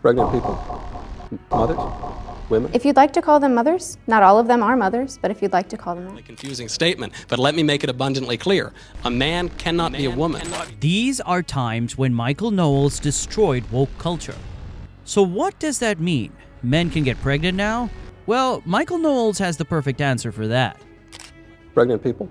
Pregnant people. Mothers. Women. If you'd like to call them mothers, not all of them are mothers, but if you'd like to call them that. A confusing statement, but let me make it abundantly clear. A man cannot be a woman. These are times when Michael Knowles destroyed woke culture. So what does that mean? Men can get pregnant now? Well, Michael Knowles has the perfect answer for that. Pregnant people.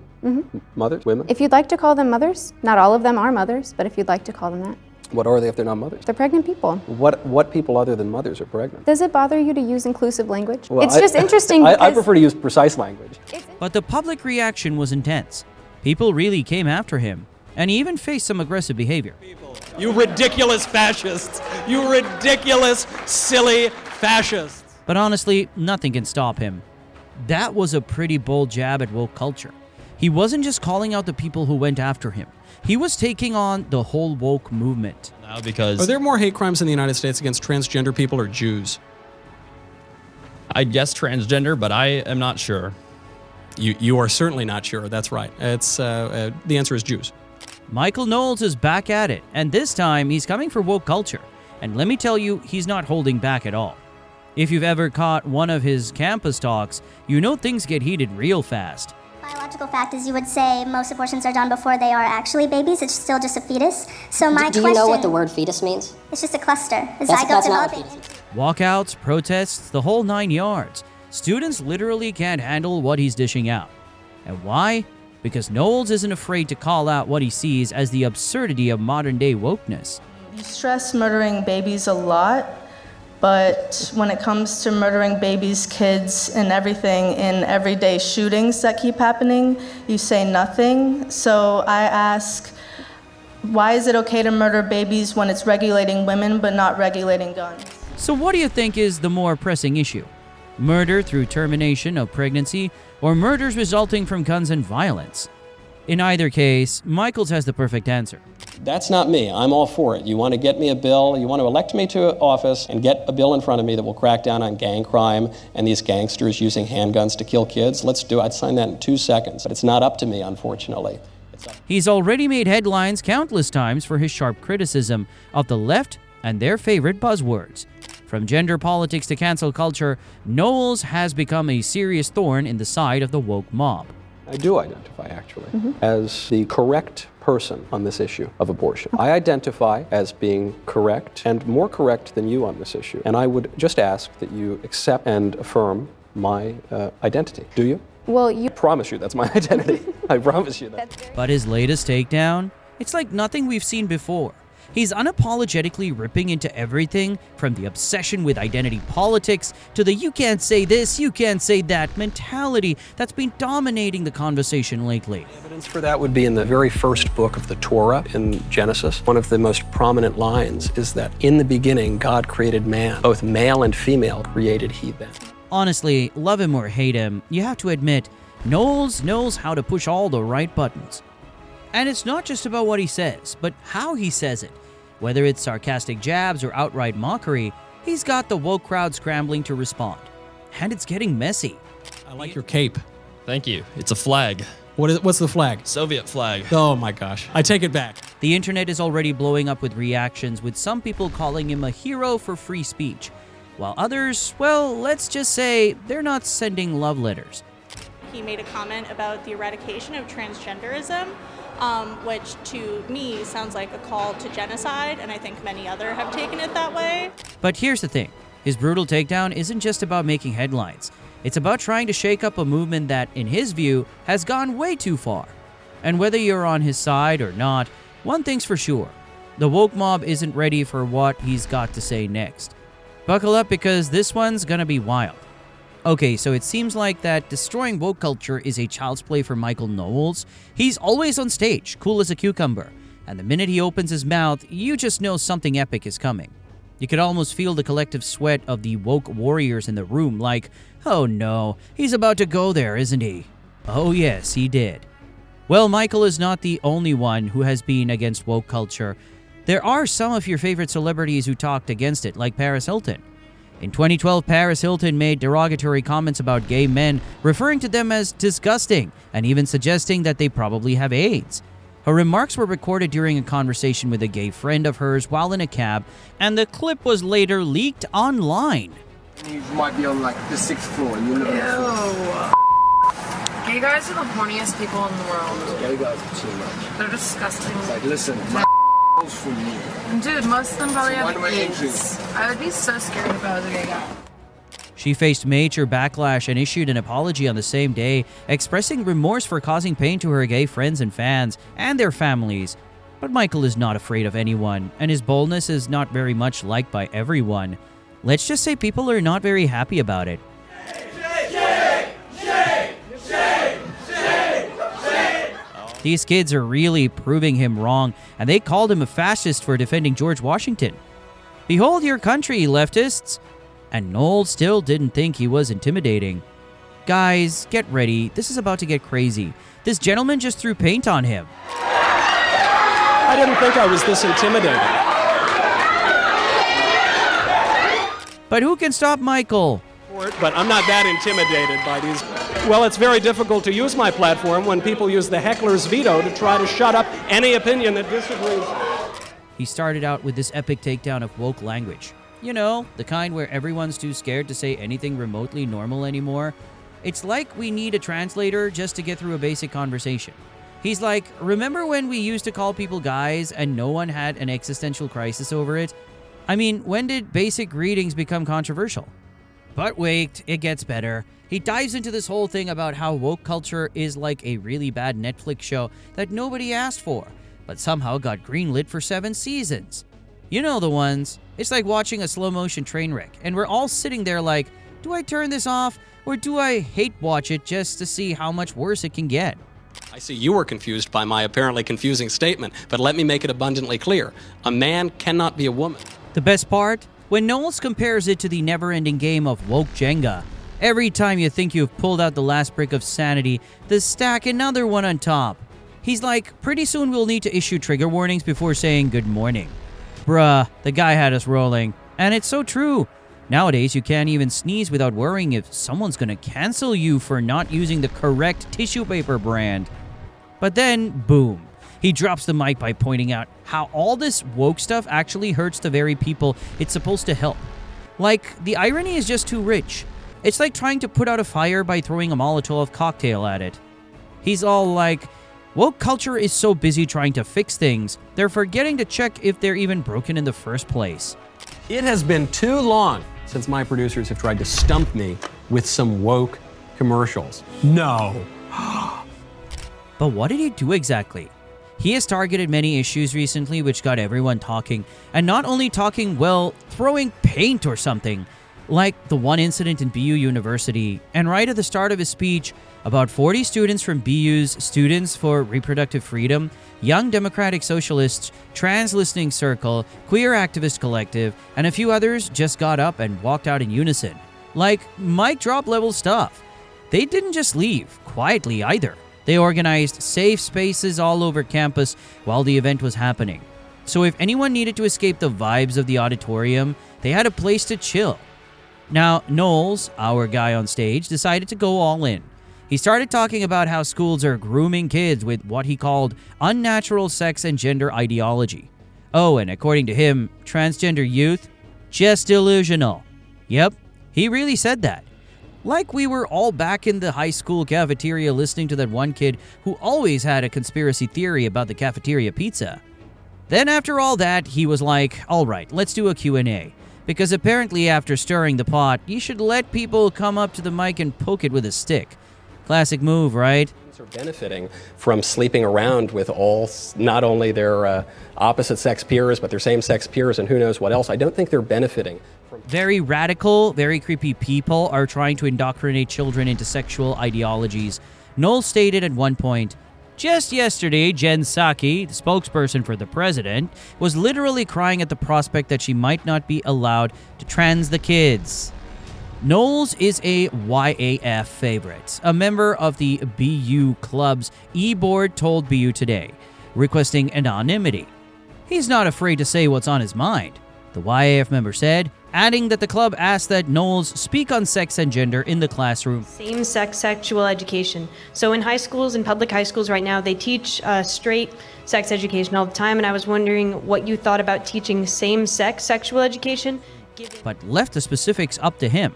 Mothers. Women. If you'd like to call them mothers, not all of them are mothers, but if you'd like to call them that. What are they if they're not mothers? They're pregnant people. What people other than mothers are pregnant? Does it bother you to use inclusive language? Well, It's just interesting I because... prefer to use precise language. But the public reaction was intense. People really came after him, and he even faced some aggressive behavior. You ridiculous fascists! You ridiculous, silly fascists! But honestly, nothing can stop him. That was a pretty bold jab at woke culture. He wasn't just calling out the people who went after him. He was taking on the whole woke movement. Now because Are there more hate crimes in the United States against transgender people or Jews? I guess transgender, but I am not sure. You are certainly not sure. That's right. It's the answer is Jews. Michael Knowles is back at it, and this time he's coming for woke culture. And let me tell you, he's not holding back at all. If you've ever caught one of his campus talks, you know things get heated real fast. Biological fact is you would say most abortions are done before they are actually babies. It's still just a fetus. So my Do you know what the word fetus means? It's just a cluster. A That's zygote not what developing. fetus is. Walkouts, protests, the whole 9 yards. Students literally can't handle what he's dishing out. And why? Because Knowles isn't afraid to call out what he sees as the absurdity of modern-day wokeness. You stress murdering babies a lot, but when it comes to murdering babies, kids, and everything in everyday shootings that keep happening, you say nothing. So I ask, why is it okay to murder babies when it's regulating women but not regulating guns? So what do you think is the more pressing issue? Murder through termination of pregnancy, or murders resulting from guns and violence? In either case, Michaels has the perfect answer. That's not me. I'm all for it. You want to get me a bill, you want to elect me to office and get a bill in front of me that will crack down on gang crime and these gangsters using handguns to kill kids, let's do it. I'd sign that in 2 seconds. But it's not up to me, unfortunately. He's already made headlines countless times for his sharp criticism of the left and their favorite buzzwords. From gender politics to cancel culture, Knowles has become a serious thorn in the side of the woke mob. I do identify, actually, as the correct person on this issue of abortion. I identify as being correct and more correct than you on this issue. And I would just ask that you accept and affirm my identity. Do you? Well, you... I promise you that's my identity. I promise you that. But his latest takedown? It's like nothing we've seen before. He's unapologetically ripping into everything from the obsession with identity politics to the you can't say this, you can't say that mentality that's been dominating the conversation lately. Evidence for that would be in the very first book of the Torah in Genesis. One of the most prominent lines is that in the beginning, God created man. Both male and female created he them. Honestly, love him or hate him, you have to admit, Knowles knows how to push all the right buttons. And it's not just about what he says, but how he says it. Whether it's sarcastic jabs or outright mockery, he's got the woke crowd scrambling to respond. And it's getting messy. I like your cape. Thank you. It's a flag. What's the flag? Soviet flag. Oh my gosh. I take it back. The internet is already blowing up with reactions, with some people calling him a hero for free speech, while others, well, let's just say they're not sending love letters. He made a comment about the eradication of transgenderism, which to me sounds like a call to genocide, and I think many others have taken it that way. But here's the thing. His brutal takedown isn't just about making headlines. It's about trying to shake up a movement that, in his view, has gone way too far. And whether you're on his side or not, one thing's for sure. The woke mob isn't ready for what he's got to say next. Buckle up because this one's gonna be wild. Okay, so it seems like that destroying woke culture is a child's play for Michael Knowles. He's always on stage, cool as a cucumber. And the minute he opens his mouth, you just know something epic is coming. You could almost feel the collective sweat of the woke warriors in the room, like, oh no, he's about to go there, isn't he? Oh yes, he did. Well, Michael is not the only one who has been against woke culture. There are some of your favorite celebrities who talked against it, like Paris Hilton. In 2012, Paris Hilton made derogatory comments about gay men, referring to them as disgusting, and even suggesting that they probably have AIDS. Her remarks were recorded during a conversation with a gay friend of hers while in a cab, and the clip was later leaked online. You might be on like the 6th floor and you live on the 4th. Gay guys are the horniest people in the world. Gay guys are too much. They're disgusting. It's like, listen, my from you. Dude, most of them probably have One-way AIDS. entry. I would be so scared if I was a gay guy. She faced major backlash and issued an apology on the same day, expressing remorse for causing pain to her gay friends and fans and their families. But Michael is not afraid of anyone, and his boldness is not very much liked by everyone. Let's just say people are not very happy about it. These kids are really proving him wrong, and they called him a fascist for defending George Washington. Behold your country, leftists! And Knowles still didn't think he was intimidating. Guys, get ready. This is about to get crazy. This gentleman just threw paint on him. I didn't think I was this intimidating. But who can stop Michael? But I'm not that intimidated by these. Well, it's very difficult to use my platform when people use the heckler's veto to try to shut up any opinion that disagrees. He started out with this epic takedown of woke language. You know, the kind where everyone's too scared to say anything remotely normal anymore. It's like we need a translator just to get through a basic conversation. He's like, remember when we used to call people guys and no one had an existential crisis over it? I mean, when did basic greetings become controversial? But wait, it gets better. He dives into this whole thing about how woke culture is like a really bad Netflix show that nobody asked for, but somehow got greenlit for 7 seasons. You know the ones. It's like watching a slow-motion train wreck, and we're all sitting there like, do I turn this off, or do I hate watch it just to see how much worse it can get? I see you were confused by my apparently confusing statement, but let me make it abundantly clear. A man cannot be a woman. The best part? When Knowles compares it to the never-ending game of woke Jenga. Every time you think you've pulled out the last brick of sanity, they stack another one on top. He's like, pretty soon we'll need to issue trigger warnings before saying good morning. Bruh, the guy had us rolling. And it's so true. Nowadays, you can't even sneeze without worrying if someone's gonna cancel you for not using the correct tissue paper brand. But then, boom. He drops the mic by pointing out how all this woke stuff actually hurts the very people it's supposed to help. Like, the irony is just too rich. It's like trying to put out a fire by throwing a Molotov cocktail at it. He's all like, woke culture is so busy trying to fix things, they're forgetting to check if they're even broken in the first place. It has been too long since my producers have tried to stump me with some woke commercials. No. But what did he do exactly? He has targeted many issues recently which got everyone talking, and not only talking, well, throwing paint or something, like the one incident in BU University, and right at the start of his speech, about 40 students from BU's Students for Reproductive Freedom, Young Democratic Socialists, Trans Listening Circle, Queer Activist Collective, and a few others just got up and walked out in unison. Like, mic drop level stuff. They didn't just leave quietly either. They organized safe spaces all over campus while the event was happening. So if anyone needed to escape the vibes of the auditorium, they had a place to chill. Now, Knowles, our guy on stage, decided to go all in. He started talking about how schools are grooming kids with what he called unnatural sex and gender ideology. Oh, and according to him, transgender youth, just delusional. Yep, he really said that. Like we were all back in the high school cafeteria listening to that one kid who always had a conspiracy theory about the cafeteria pizza. Then after all that, he was like, all right, let's do a Q&A. Because apparently after stirring the pot, you should let people come up to the mic and poke it with a stick. Classic move, right? Are benefiting from sleeping around with all, not only their opposite sex peers, but their same sex peers and who knows what else. I don't think they're benefiting. Very radical, very creepy people are trying to indoctrinate children into sexual ideologies. Knowles stated at one point, just yesterday, Jen Psaki, the spokesperson for the president, was literally crying at the prospect that she might not be allowed to trans the kids. Knowles is a YAF favorite, a member of the BU Club's e-board told BU Today, requesting anonymity. He's not afraid to say what's on his mind. The YAF member said, adding that the club asked that Knowles speak on sex and gender in the classroom. Same-sex sexual education. So in high schools, in public high schools right now, they teach straight sex education all the time, and I was wondering what you thought about teaching same-sex sexual education. But left the specifics up to him.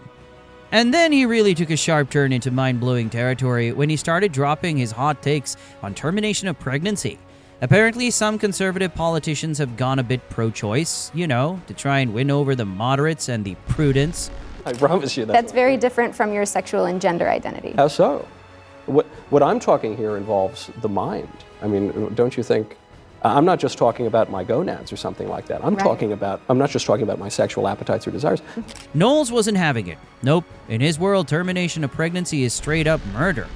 And then he really took a sharp turn into mind-blowing territory when he started dropping his hot takes on termination of pregnancy. Apparently, some conservative politicians have gone a bit pro-choice, to try and win over the moderates and the prudents. I promise you that. That's very different from your sexual and gender identity. How so? What I'm talking here involves the mind. I mean, don't you think? I'm not just talking about my gonads or something like that. I'm not just talking about my sexual appetites or desires. Knowles wasn't having it. Nope. In his world, termination of pregnancy is straight up murder.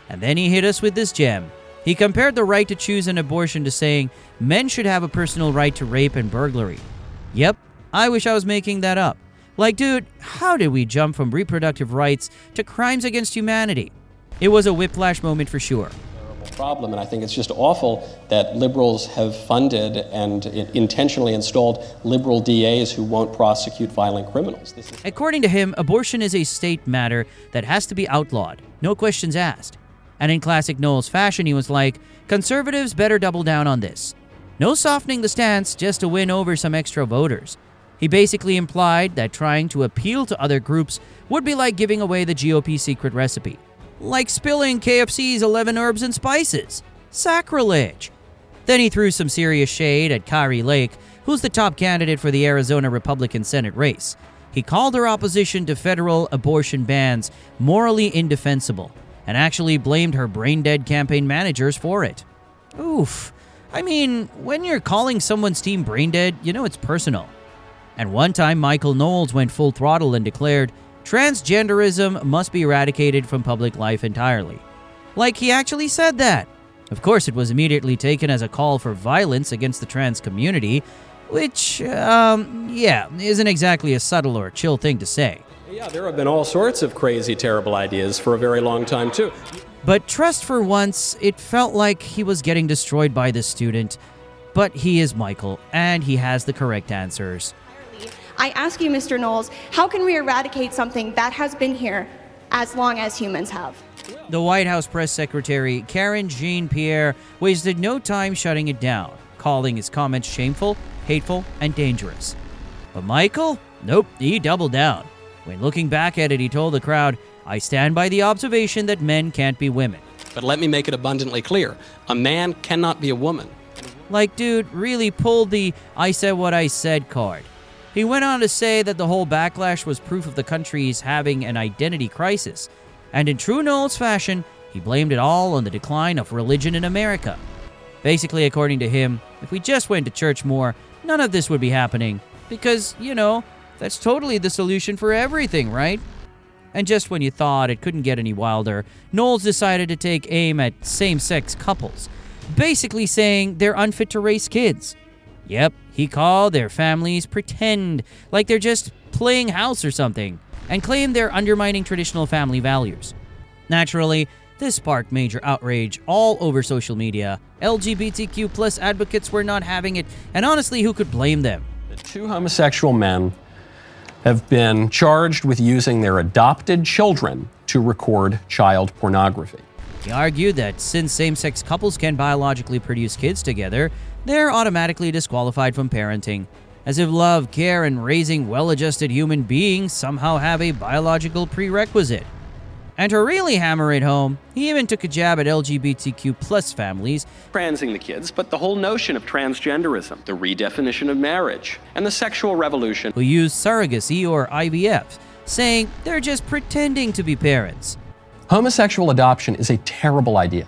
And then he hit us with this gem. He compared the right to choose an abortion to saying men should have a personal right to rape and burglary. Yep, I wish I was making that up. Like, dude, how did we jump from reproductive rights to crimes against humanity? It was a whiplash moment for sure. Problem, and I think it's just awful that liberals have funded and intentionally installed liberal DAs who won't prosecute violent criminals. According to him, abortion is a state matter that has to be outlawed, no questions asked. And in classic Knowles fashion, he was like, conservatives better double down on this. No softening the stance just to win over some extra voters. He basically implied that trying to appeal to other groups would be like giving away the GOP secret recipe. Like spilling KFC's 11 herbs and spices. Sacrilege. Then he threw some serious shade at Kari Lake, who's the top candidate for the Arizona Republican Senate race. He called her opposition to federal abortion bans morally indefensible, and actually blamed her brain-dead campaign managers for it. Oof. I mean, when you're calling someone's team brain-dead, it's personal. And one time, Michael Knowles went full throttle and declared, transgenderism must be eradicated from public life entirely. Like he actually said that. Of course, it was immediately taken as a call for violence against the trans community, which, isn't exactly a subtle or chill thing to say. Yeah, there have been all sorts of crazy, terrible ideas for a very long time, too. But trust for once, it felt like he was getting destroyed by this student. But he is Michael, and he has the correct answers. I ask you, Mr. Knowles, how can we eradicate something that has been here as long as humans have? The White House press secretary, Karen Jean-Pierre, wasted no time shutting it down, calling his comments shameful, hateful, and dangerous. But Michael? Nope, he doubled down. When looking back at it, he told the crowd, I stand by the observation that men can't be women. But let me make it abundantly clear. A man cannot be a woman. Like, dude, really pulled the I said what I said card. He went on to say that the whole backlash was proof of the country's having an identity crisis. And in true Knowles fashion, he blamed it all on the decline of religion in America. Basically, according to him, if we just went to church more, none of this would be happening. Because, that's totally the solution for everything, right? And just when you thought it couldn't get any wilder, Knowles decided to take aim at same-sex couples, basically saying they're unfit to raise kids. Yep, he called their families pretend, like they're just playing house or something, and claimed they're undermining traditional family values. Naturally, this sparked major outrage all over social media. LGBTQ plus advocates were not having it, and honestly, who could blame them? The two homosexual men have been charged with using their adopted children to record child pornography. He argued that since same-sex couples can biologically produce kids together, they're automatically disqualified from parenting, as if love, care, and raising well-adjusted human beings somehow have a biological prerequisite. And to really hammer it home, he even took a jab at LGBTQ plus families. Transing the kids, but the whole notion of transgenderism, the redefinition of marriage, and the sexual revolution. Who use surrogacy or IVF, saying they're just pretending to be parents. Homosexual adoption is a terrible idea.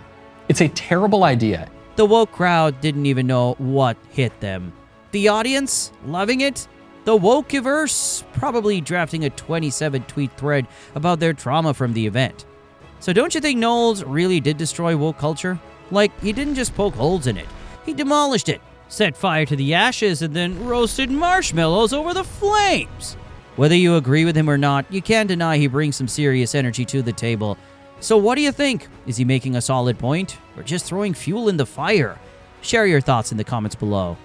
It's a terrible idea. The woke crowd didn't even know what hit them. The audience, loving it. The wokeverse, probably drafting a 27-tweet thread about their trauma from the event. So don't you think Knowles really did destroy woke culture? Like, he didn't just poke holes in it. He demolished it, set fire to the ashes, and then roasted marshmallows over the flames. Whether you agree with him or not, you can't deny he brings some serious energy to the table. So what do you think? Is he making a solid point, or just throwing fuel in the fire? Share your thoughts in the comments below.